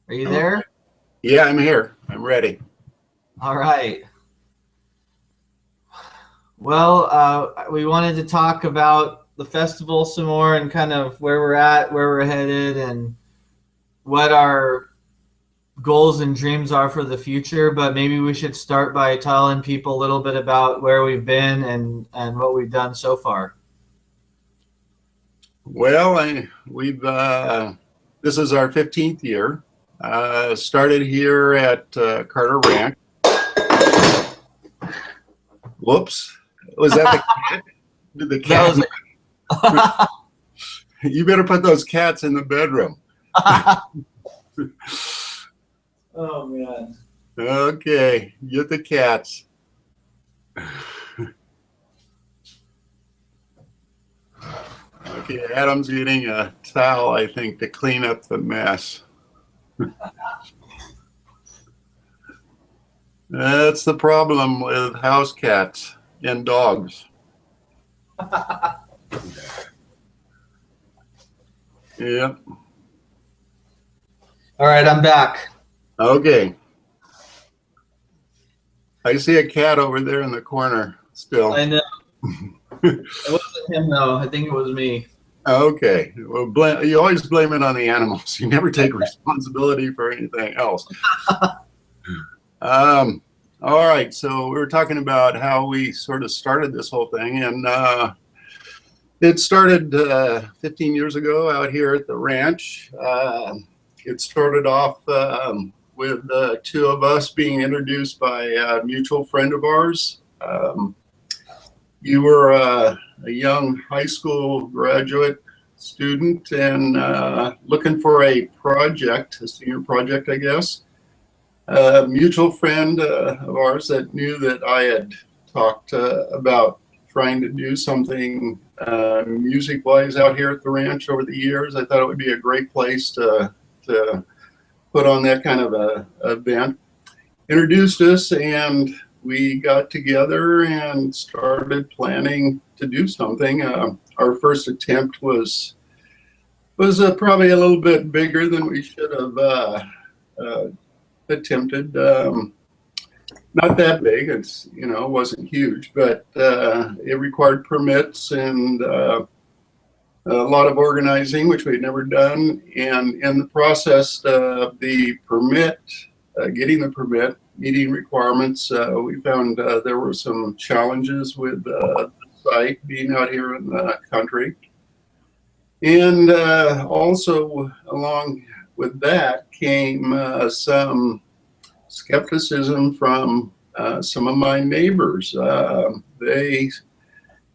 Are you Oh, there? yeah, I'm here. I'm ready. All right. Well, we wanted to talk about the festival some more and kind of where we're at, where we're headed, and what our goals and dreams are for the future. But maybe we should start by telling people a little bit about where we've been and what we've done so far. Well, we've this is our 15th year. Started here at Carter Ranch. Whoops, was that the cat? Did the That cat? was You better put those cats in the bedroom. oh man. Okay, get the cats. Okay, Adam's getting a towel, I think, to clean up the mess. That's the problem with house cats and dogs. Yep. All right, I'm back. Okay. I see a cat over there in the corner still. I know it wasn't him though. I think it was me. Okay. Well, you always blame it on the animals. You never take responsibility for anything else. All right. So we were talking about how we sort of started this whole thing, and it started 15 years ago out here at the ranch. It started off with two of us being introduced by a mutual friend of ours. You were a young high school graduate student and looking for a project, a senior project, I guess. A mutual friend of ours that knew that I had talked about trying to do something music-wise out here at the ranch over the years. I thought it would be a great place to put on that kind of a event. Introduced us, and we got together and started planning to do something. Our first attempt was probably a little bit bigger than we should have attempted. Not that big. It's wasn't huge, but it required permits and a lot of organizing, which we'd never done. And in the process of the permit, getting the permit, meeting requirements, we found there were some challenges with the site being out here in the country. And also along with that came some skepticism from some of my neighbors. They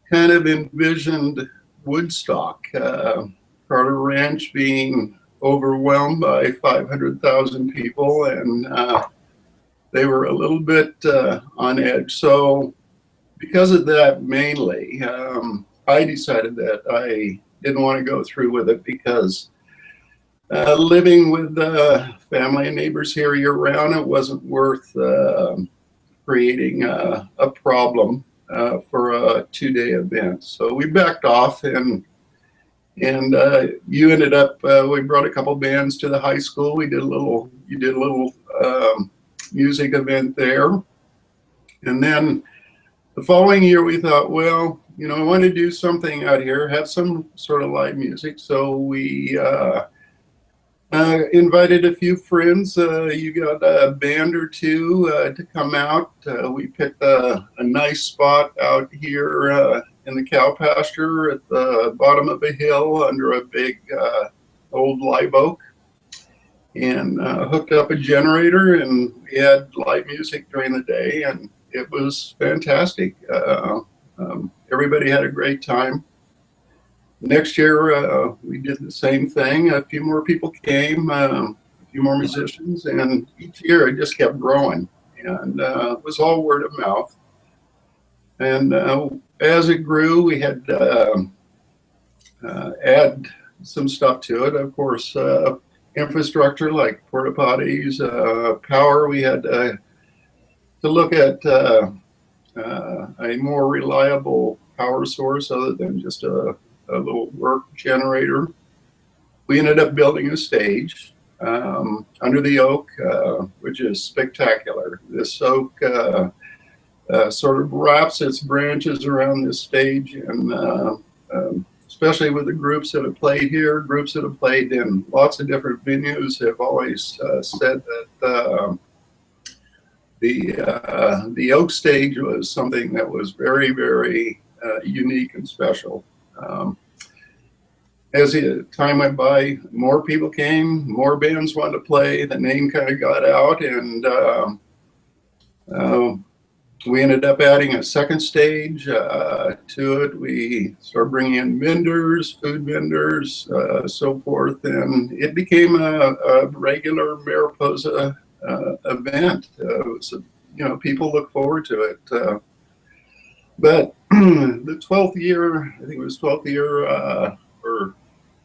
kind of envisioned Woodstock, Carter Ranch being overwhelmed by 500,000 people, and they were a little bit on edge. So because of that mainly, I decided that I didn't want to go through with it because living with family and neighbors here year round, it wasn't worth creating a problem for a 2-day event. So we backed off, and you ended up. We brought a couple bands to the high school. You did a little music event there, and then the following year we thought, well, I want to do something out here, have some sort of live music. So we invited a few friends. You got a band or two to come out. We picked a nice spot out here in the cow pasture at the bottom of a hill under a big old live oak, and hooked up a generator, and we had live music during the day, and it was fantastic. Everybody had a great time. Next year, we did the same thing. A few more people came, a few more musicians, and each year it just kept growing. And it was all word of mouth. And as it grew, we had add some stuff to it. Of course, infrastructure like porta potties, power. We had to look at a more reliable power source other than just a little work generator. We ended up building a stage. under the oak, which is spectacular. This oak sort of wraps its branches around this stage, and especially with the groups that have played here, groups that have played in lots of different venues have always said that the oak stage was something that was very, very unique and special. As the time went by, more people came, more bands wanted to play, the name kind of got out, and we ended up adding a second stage to it. We started bringing in vendors, food vendors, so forth, and it became a regular Mariposa event. It was, people look forward to it. But the 12th year, I think it was 12th year or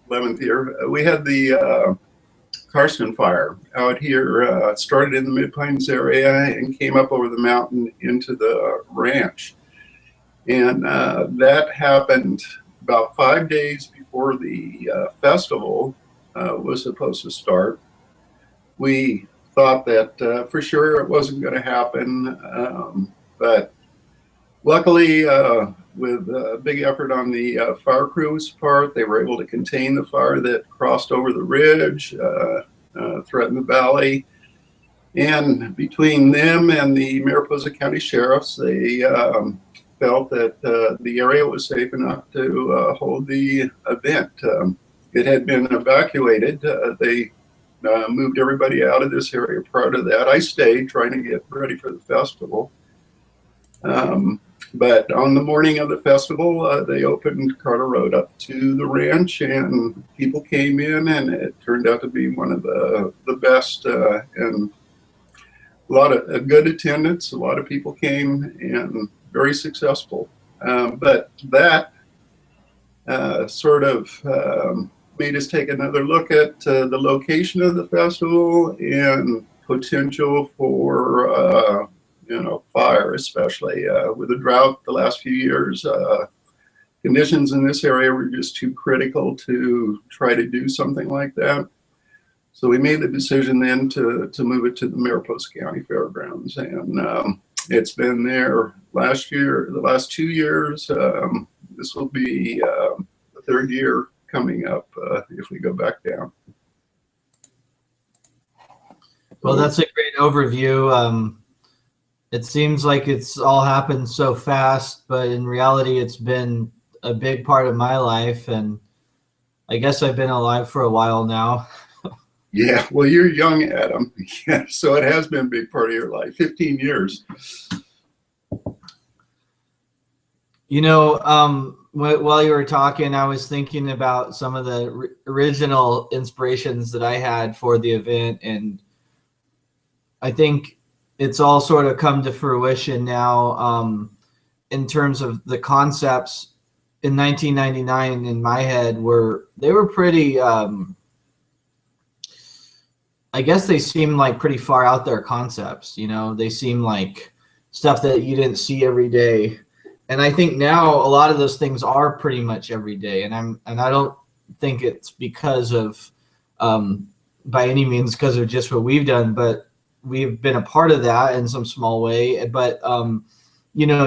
11th year, we had the Karsten fire out here. Started in the Mid-Pines area and came up over the mountain into the ranch. And that happened about 5 days before the festival was supposed to start. We thought that for sure it wasn't going to happen, but luckily, with a big effort on the fire crew's part, they were able to contain the fire that crossed over the ridge, threatened the valley. And between them and the Mariposa County Sheriffs, they felt that the area was safe enough to hold the event. It had been evacuated. They moved everybody out of this area prior to that. I stayed trying to get ready for the festival. But on the morning of the festival, they opened Carter Road up to the ranch, and people came in, and it turned out to be one of the best, and a lot of good attendance. A lot of people came, and very successful. But that sort of made us take another look at the location of the festival and potential for fire, especially with the drought the last few years. Conditions in this area were just too critical to try to do something like that. So we made the decision then to move it to the Mariposa County Fairgrounds, and it's been there the last 2 years. This will be the third year coming up if we go back down. Well, that's a great overview. It seems like it's all happened so fast, but in reality, it's been a big part of my life, and I guess I've been alive for a while now. Yeah, well, you're young, Adam. Yeah, so it has been a big part of your life, 15 years. While you were talking, I was thinking about some of the original inspirations that I had for the event, and I think it's all sort of come to fruition now in terms of the concepts. In 1999, in my head, they were pretty, I guess they seemed like pretty far out there concepts. They seemed like stuff that you didn't see every day. And I think now a lot of those things are pretty much every day. And I don't think it's because of, by any means, because of just what we've done, but we've been a part of that in some small way. But,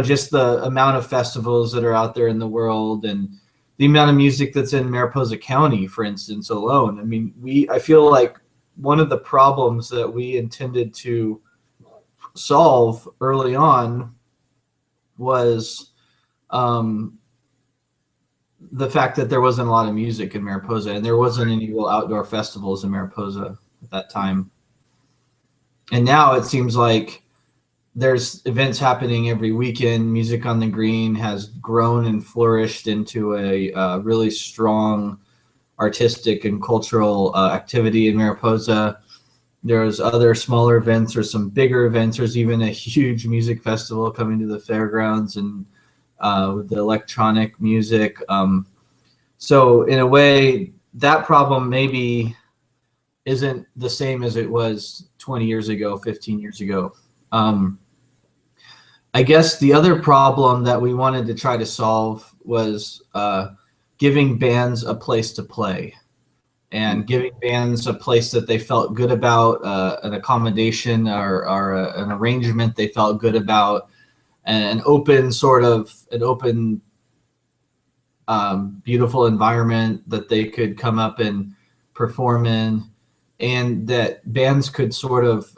just the amount of festivals that are out there in the world and the amount of music that's in Mariposa County, for instance, alone. I mean, I feel like one of the problems that we intended to solve early on was the fact that there wasn't a lot of music in Mariposa, and there wasn't any real outdoor festivals in Mariposa at that time. And now it seems like there's events happening every weekend. Music on the Green has grown and flourished into a really strong artistic and cultural activity in Mariposa. There's other smaller events or some bigger events. There's even a huge music festival coming to the fairgrounds, and with the electronic music. So in a way, that problem maybe isn't the same as it was 20 years ago, 15 years ago. I guess the other problem that we wanted to try to solve was giving bands a place to play. and giving bands a place that they felt good about, an accommodation or an arrangement they felt good about, and an open beautiful environment that they could come up and perform in, and that bands could sort of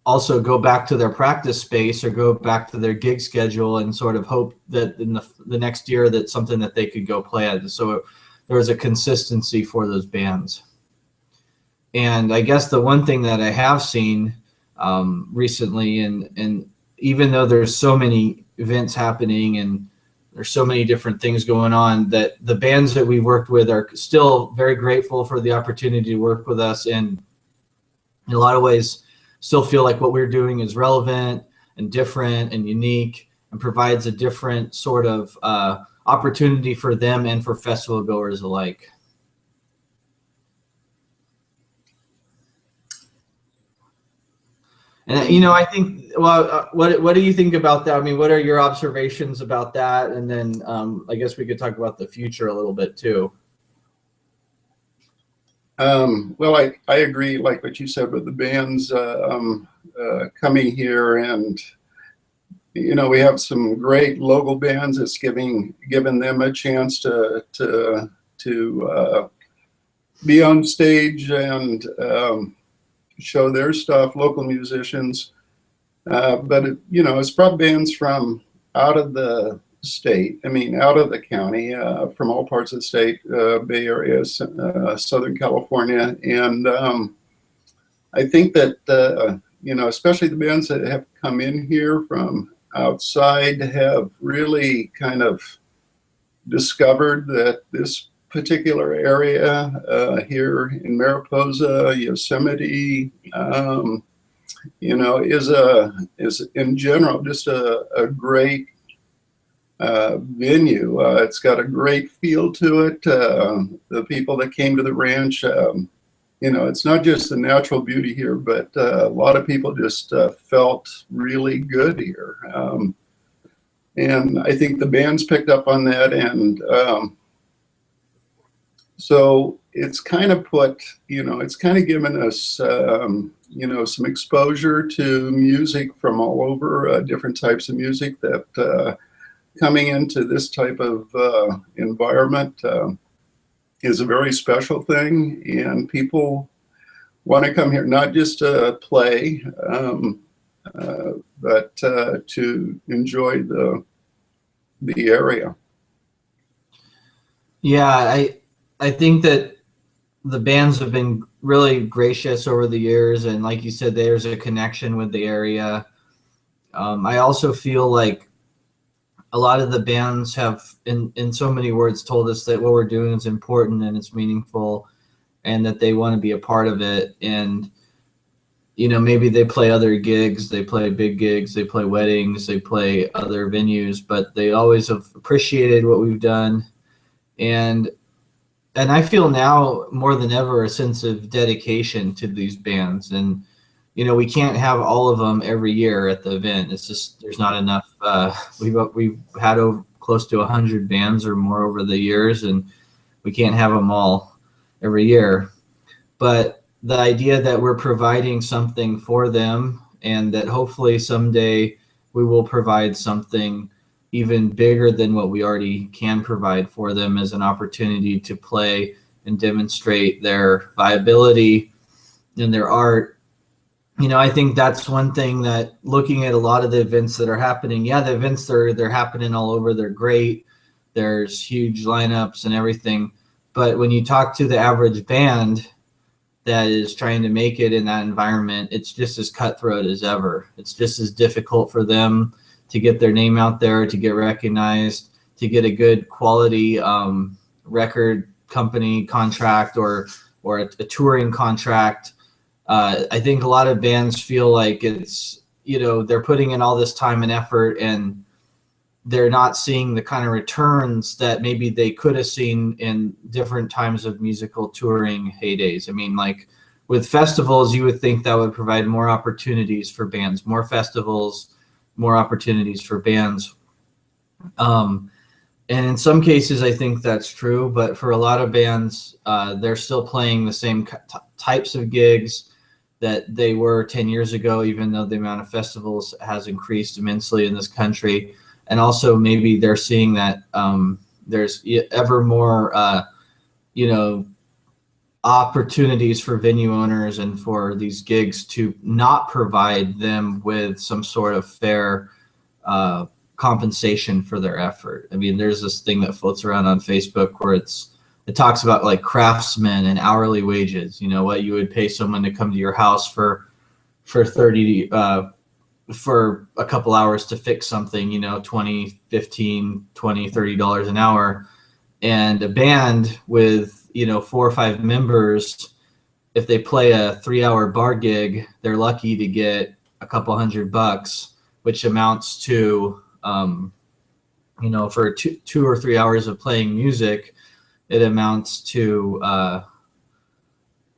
also go back to their practice space or go back to their gig schedule and sort of hope that in the next year that's something that they could go play at. So there was a consistency for those bands. And I guess the one thing that I have seen recently, and even though there's so many events happening and there's so many different things going on, that the bands that we've worked with are still very grateful for the opportunity to work with us, and in a lot of ways still feel like what we're doing is relevant and different and unique and provides a different sort of opportunity for them and for festival goers alike. And, you know, I think, well, what do you think about that? I mean, what are your observations about that? And then I guess we could talk about the future a little bit too. Well, I agree, like what you said with the bands coming here, and you know, we have some great local bands that's given them a chance to be on stage and show their stuff, local musicians. But you know, it's brought bands from out of the state, I mean, out of the county, from all parts of the state, Bay Area, Southern California. And I think that, you know, especially the bands that have come in here from outside have really kind of discovered that this particular area here in Mariposa, Yosemite, you know, is in general just a great venue. It's got a great feel to it. The people that came to the ranch, you know, it's not just the natural beauty here, but a lot of people just felt really good here. And I think the bands picked up on that, and so it's kind of put, you know, it's kind of given us, you know, some exposure to music from all over, different types of music that coming into this type of environment is a very special thing, and people want to come here not just to play, but to enjoy the area. Yeah, I think that the bands have been really gracious over the years, and like you said, there's a connection with the area. I also feel like a lot of the bands have, in so many words, told us that what we're doing is important and it's meaningful, and that they want to be a part of it. And, you know, maybe they play other gigs, they play big gigs, they play weddings, they play other venues, but they always have appreciated what we've done. And I feel now more than ever a sense of dedication to these bands. And, you know, we can't have all of them every year at the event. It's just, there's not enough. We've had close to 100 bands or more over the years, and we can't have them all every year. But the idea that we're providing something for them, and that hopefully someday we will provide something even bigger than what we already can provide for them, as an opportunity to play and demonstrate their viability and their art. You know, I think that's one thing that, looking at a lot of the events that are happening, yeah, the events they're happening all over, they're great. There's huge lineups and everything. But when you talk to the average band that is trying to make it in that environment, it's just as cutthroat as ever. It's just as difficult for them to get their name out there, to get recognized, to get a good quality record company contract or a touring contract. I think a lot of bands feel like it's, you know, they're putting in all this time and effort, and they're not seeing the kind of returns that maybe they could have seen in different times of musical touring heydays. I mean, like with festivals, you would think that would provide more opportunities for bands, more festivals, more opportunities for bands. And in some cases, I think that's true. But for a lot of bands, they're still playing the same types of gigs that they were 10 years ago, even though the amount of festivals has increased immensely in this country. And also maybe they're seeing that there's ever more, opportunities for venue owners and for these gigs to not provide them with some sort of fair compensation for their effort. I mean, there's this thing that floats around on Facebook where it talks about like craftsmen and hourly wages, what you would pay someone to come to your house for 30 for a couple hours to fix something, $20, $15, $20, $30 an hour. And a band with 4 or 5 members, if they play a 3-hour bar gig, they're lucky to get a couple $100, which amounts to for 2 or 3 hours of playing music, it amounts to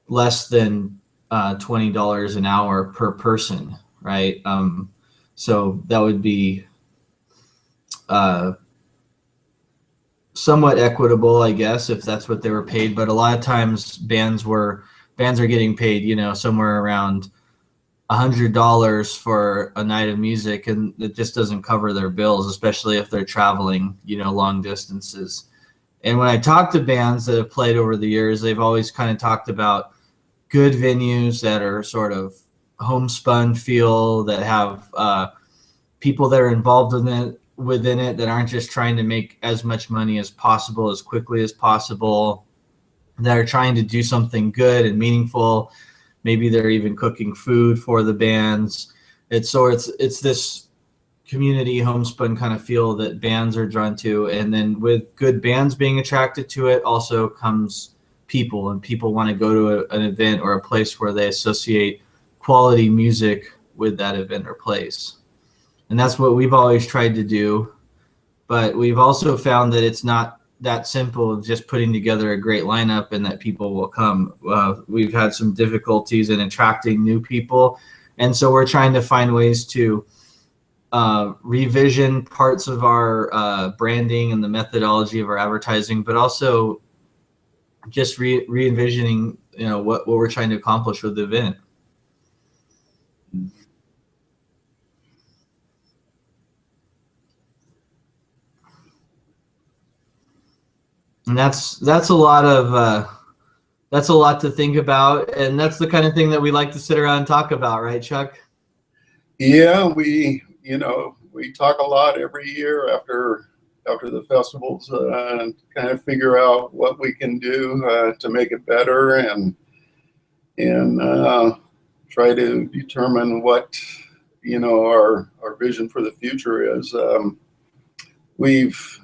less than $20 an hour per person, right? So that would be somewhat equitable, I guess, if that's what they were paid. But a lot of times bands are getting paid, somewhere around $100 for a night of music, and it just doesn't cover their bills, especially if they're traveling, long distances. And when I talk to bands that have played over the years, they've always kind of talked about good venues that are sort of homespun feel, that have people that are involved within it that aren't just trying to make as much money as possible, as quickly as possible, that are trying to do something good and meaningful. Maybe they're even cooking food for the bands. It's this community homespun kind of feel that bands are drawn to. And then with good bands being attracted to it also comes people, and people want to go to an event or a place where they associate quality music with that event or place. And that's what we've always tried to do. But we've also found that it's not that simple of just putting together a great lineup and that people will come. We've had some difficulties in attracting new people. And so we're trying to find ways to revision parts of our branding and the methodology of our advertising, but also just re-envisioning, what we're trying to accomplish with the event. And that's a lot to think about, and that's the kind of thing that we like to sit around and talk about, right, Chuck? Yeah, we talk a lot every year after the festivals, and kind of figure out what we can do to make it better, and try to determine what our vision for the future is. We've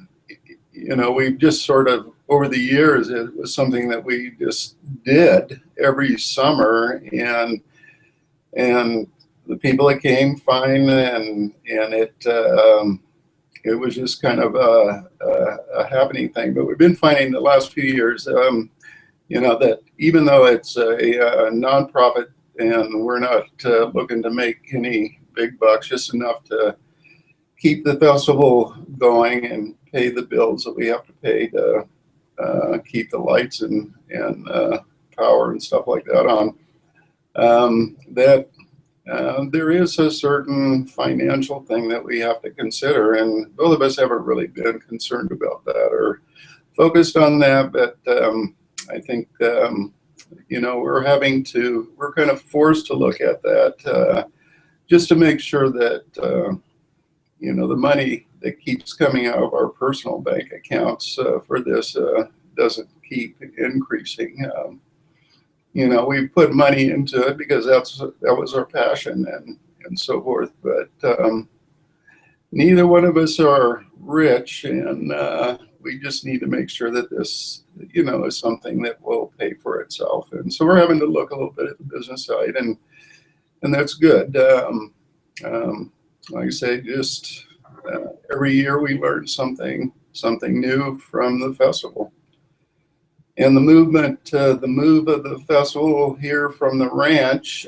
just sort of, over the years, it was something that we just did every summer, and the people that came, fine, and it was just kind of a happening thing. But we've been finding the last few years, that even though it's a nonprofit and we're not looking to make any big bucks, just enough to keep the festival going and pay the bills that we have to pay to keep the lights and power and stuff like that on, there is a certain financial thing that we have to consider, and both of us haven't really been concerned about that or focused on that. But I think we're kind of forced to look at that just to make sure that the money that keeps coming out of our personal bank accounts for this doesn't keep increasing. We put money into it because that was our passion and so forth. But neither one of us are rich, and we just need to make sure that this, is something that will pay for itself. And so we're having to look a little bit at the business side, and that's good. Like I say, just every year we learn something new from the festival. And the move of the festival here from the ranch,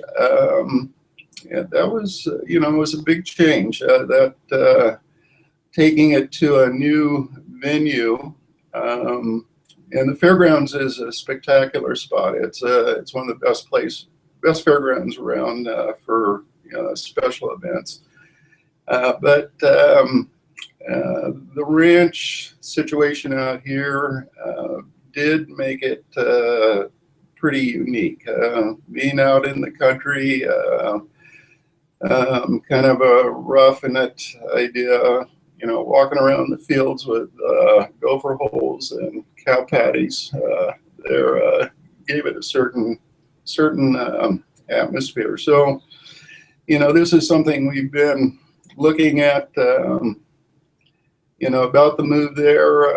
that was, was a big change. Taking it to a new venue. And the fairgrounds is a spectacular spot. It's one of the best fairgrounds around for special events. But the ranch situation out here did make it pretty unique. Being out in the country, kind of a roughing it idea, walking around the fields with gopher holes and cow patties. There gave it a certain atmosphere. So, this is something we've been looking at, about the move there.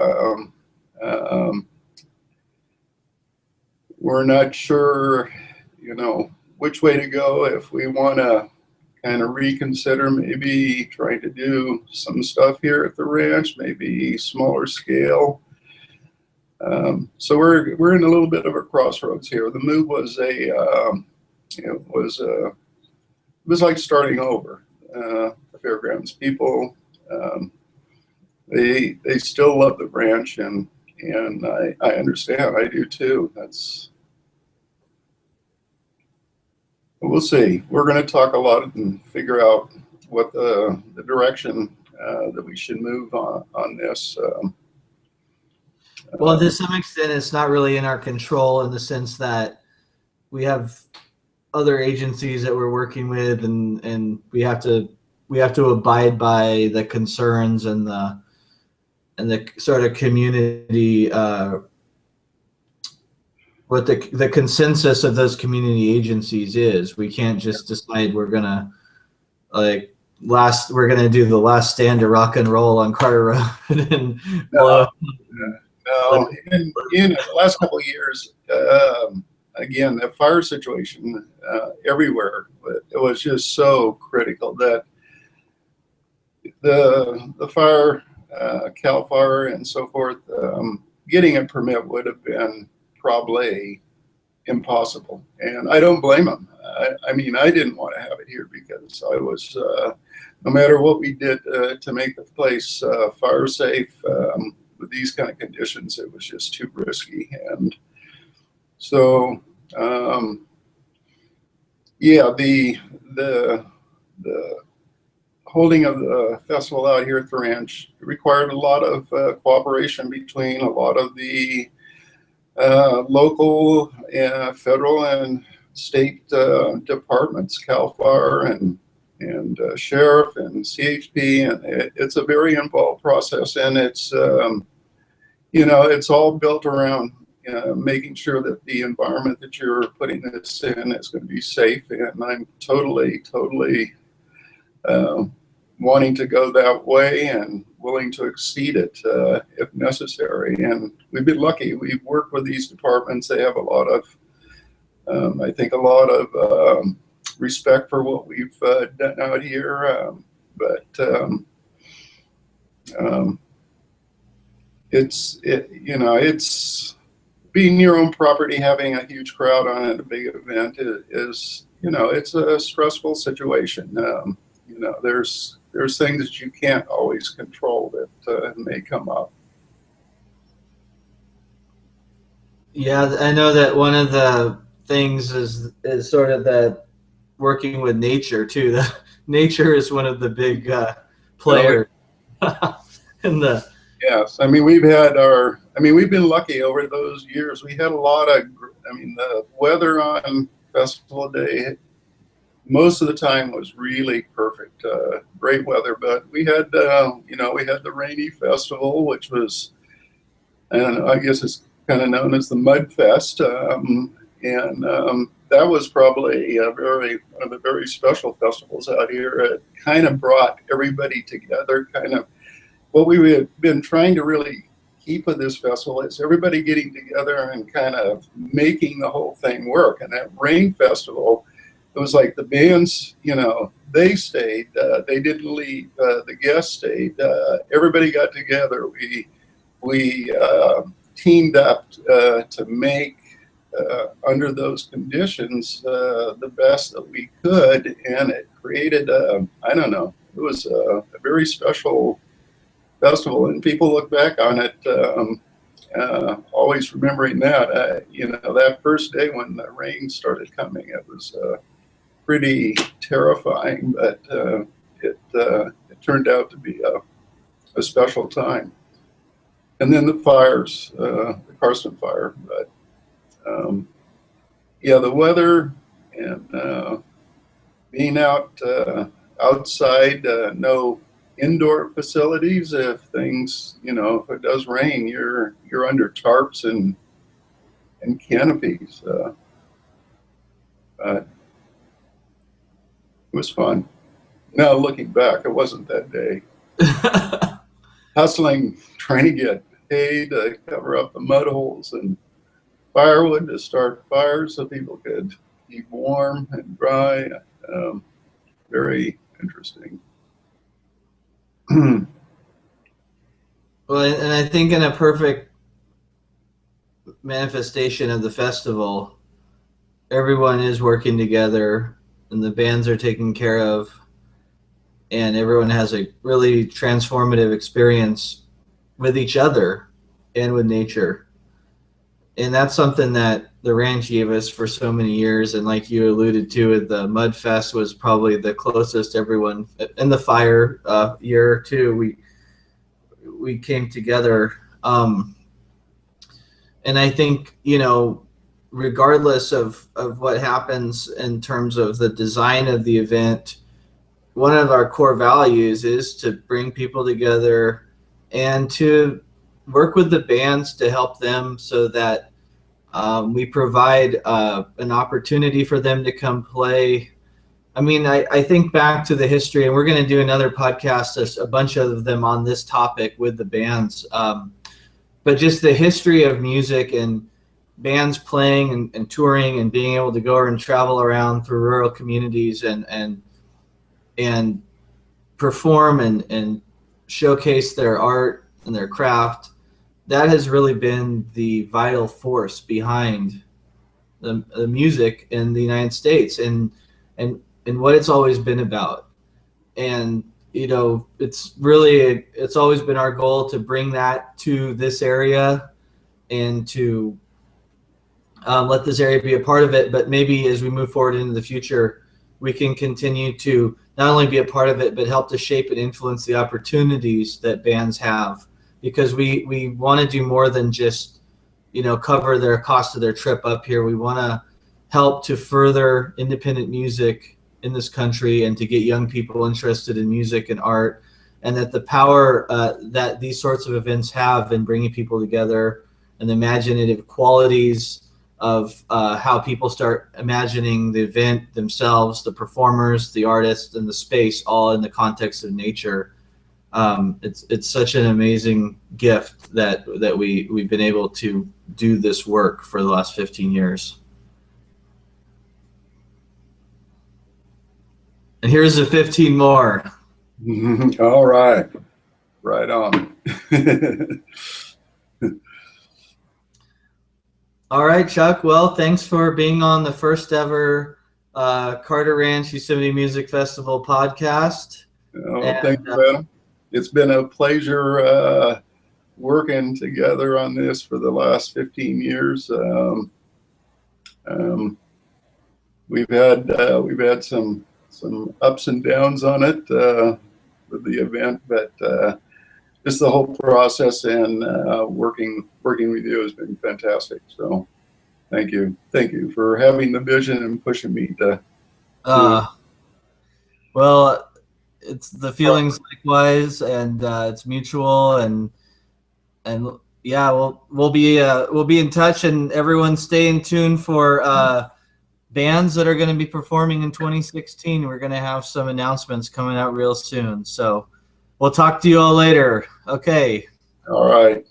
We're not sure, which way to go, if we want to kind of reconsider maybe trying to do some stuff here at the ranch, maybe smaller scale. So we're in a little bit of a crossroads here. The move was it was like starting over. The fairgrounds people, they still love the ranch, and I understand. I do too. We'll see. We're going to talk a lot and figure out what the direction that we should move on this. Well, to some extent, it's not really in our control, in the sense that we have other agencies that we're working with, and we have to abide by the concerns and the sort of community, what the consensus of those community agencies is. We can't just decide we're gonna do the last stand to rock and roll on Carter Road and blow. No, in the last couple of years, again, the fire situation everywhere, it was just so critical that the fire, CAL FIRE and so forth, getting a permit would have been probably impossible. And I don't blame them. I mean, I didn't want to have it here because I was, no matter what we did to make the place fire safe, with these kind of conditions, it was just too risky. And so, yeah, the holding of the festival out here at the ranch required a lot of cooperation between a lot of the local, federal, and state departments, CAL FIRE and sheriff and CHP, and it's a very involved process, and it's it's all built around making sure that the environment that you're putting this in is going to be safe. And I'm totally wanting to go that way and willing to exceed it if necessary. And we've been lucky. We've worked with these departments. They have a lot of, I think, a lot of respect for what we've done out here. But it's being your own property, having a huge crowd on it, a big event is it's a stressful situation. There's things that you can't always control that may come up. Yeah, I know that one of the things is sort of that working with nature too. The nature is one of the big players in the. Yes, I mean we've been lucky over those years. We had a lot of, the weather on festival day most of the time was really perfect, great weather. But we had we had the rainy festival, which was, and I guess it's kind of known as the Mud Fest, and that was probably one of the very special festivals out here. It kind of brought everybody together. Kind of what we had been trying to really keep with this festival is everybody getting together and kind of making the whole thing work. And that rain festival, it was like the bands, they stayed, they didn't leave, the guests stayed, everybody got together. We teamed up to make, under those conditions, the best that we could, and it created, it was a very special festival, and people look back on it always remembering that. You know, that first day when the rain started coming, it was pretty terrifying, but it turned out to be a special time. And then the fires, the Carson fire, but yeah, the weather and being outside, no indoor facilities. If things, you know, if it does rain, you're under tarps and canopies. But it was fun. Now looking back, it wasn't that day. Hustling, trying to get hay to cover up the mud holes and firewood to start fires so people could keep warm and dry. Very interesting. Well, and I think in a perfect manifestation of the festival, everyone is working together and the bands are taken care of, and everyone has a really transformative experience with each other and with nature. And that's something that the ranch gave us for so many years. And like you alluded to, the Mud Fest was probably the closest everyone, and the fire year too, we came together. And I think, you know, regardless of what happens in terms of the design of the event, one of our core values is to bring people together and to work with the bands to help them so that we provide an opportunity for them to come play. I mean, I think back to the history, and we're going to do another podcast, a bunch of them on this topic with the bands. But just the history of music and bands playing and touring and being able to go and travel around through rural communities and perform and showcase their art and their craft. That has really been the vital force behind the music in the United States and what it's always been about. And, you know, it's always been our goal to bring that to this area and to let this area be a part of it. But maybe as we move forward into the future, we can continue to not only be a part of it, but help to shape and influence the opportunities that bands have. Because we want to do more than just, you know, cover their cost of their trip up here. We want to help to further independent music in this country and to get young people interested in music and art, and that the power that these sorts of events have in bringing people together and the imaginative qualities of how people start imagining the event themselves, the performers, the artists, and the space, all in the context of nature. It's such an amazing gift that we've been able to do this work for the last 15 years. And here's the 15 more. All right. Right on. All right, Chuck. Well, thanks for being on the first ever Carter Ranch Yosemite Music Festival podcast. Thank you, Adam. It's been a pleasure working together on this for the last 15 years. We've had some ups and downs on it with the event, but just the whole process and working with you has been fantastic. So thank you for having the vision and pushing me to. Well, it's the feelings likewise, and it's mutual, and yeah, we'll be in touch, and everyone stay in tune for bands that are going to be performing in 2016. We're going to have some announcements coming out real soon, so we'll talk to you all later. Okay. All right.